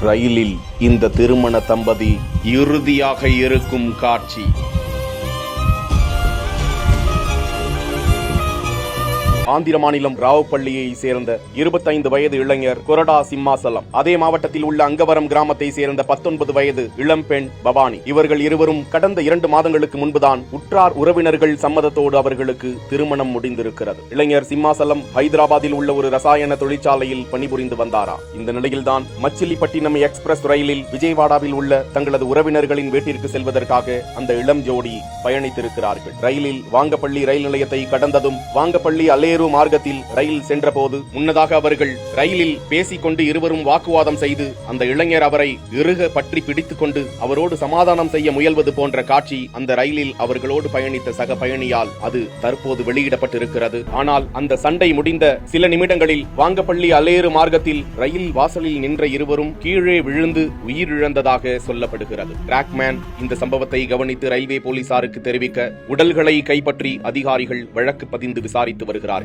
ரயிலில் இந்த திருமண தம்பதி இறுதியாக இருக்கும் காட்சி. ஆந்திர மாநிலம் ராவுப்பள்ளியை சேர்ந்த 25 வயது இளைஞர் கொரடா சிம்மாசலம், அதே மாவட்டத்தில் உள்ள அங்கவரம் கிராமத்தை சேர்ந்த 19 வயது இளம்பெண் பவானி. இவர்கள் இருவரும் கடந்த 2 மாதங்களுக்கு முன்புதான் உற்றார் உறவினர்கள் சம்மதத்தோடு அவர்களுக்கு திருமணம் முடிந்திருக்கிறது. இளைஞர் சிம்மாசலம் ஹைதராபாத்தில் உள்ள ஒரு ரசாயன தொழிற்சாலையில் பணிபுரிந்து வந்தாரா. இந்த நிலையில்தான் மச்சிலிப்பட்டினம் எக்ஸ்பிரஸ் ரயிலில் விஜயவாடாவில் உள்ள தங்களது உறவினர்களின் வீட்டிற்கு செல்வதற்காக அந்த இளம் ஜோடி பயணித்திருக்கிறார்கள். ரயிலில் வாங்கப்பள்ளி ரயில் நிலையத்தை கடந்ததும் வாங்கப்பள்ளி அலேரு மார்க்கத்தில் ரயில் சென்றபோது முன்னதாக அவர்கள் ரயிலில் பேசிக்கொண்டு இருவரும் வாக்குவாதம் செய்து அந்த இளைஞர் அவரை இறுக பற்றி பிடித்துக் கொண்டு அவரோடு சமாதானம் செய்ய முயல்வது போன்ற காட்சி அந்த ரயிலில் அவர்களோடு பயணித்த சக பயணியால் அது தற்போது வெளியிடப்பட்டிருக்கிறது. ஆனால் அந்த சண்டை முடிந்த சில நிமிடங்களில் வாங்கப்பள்ளி அலேரு மார்க்கத்தில் ரயில் வாசலில் நின்ற இருவரும் கீழே விழுந்து உயிரிழந்ததாக சொல்லப்படுகிறது. டிராக்மேன் இந்த சம்பவத்தை கவனித்து ரயில்வே போலீசாருக்கு தெரிவிக்க உடல்களை கைப்பற்றி அதிகாரிகள் வழக்கு பதிந்து விசாரித்து வருகிறார்கள்.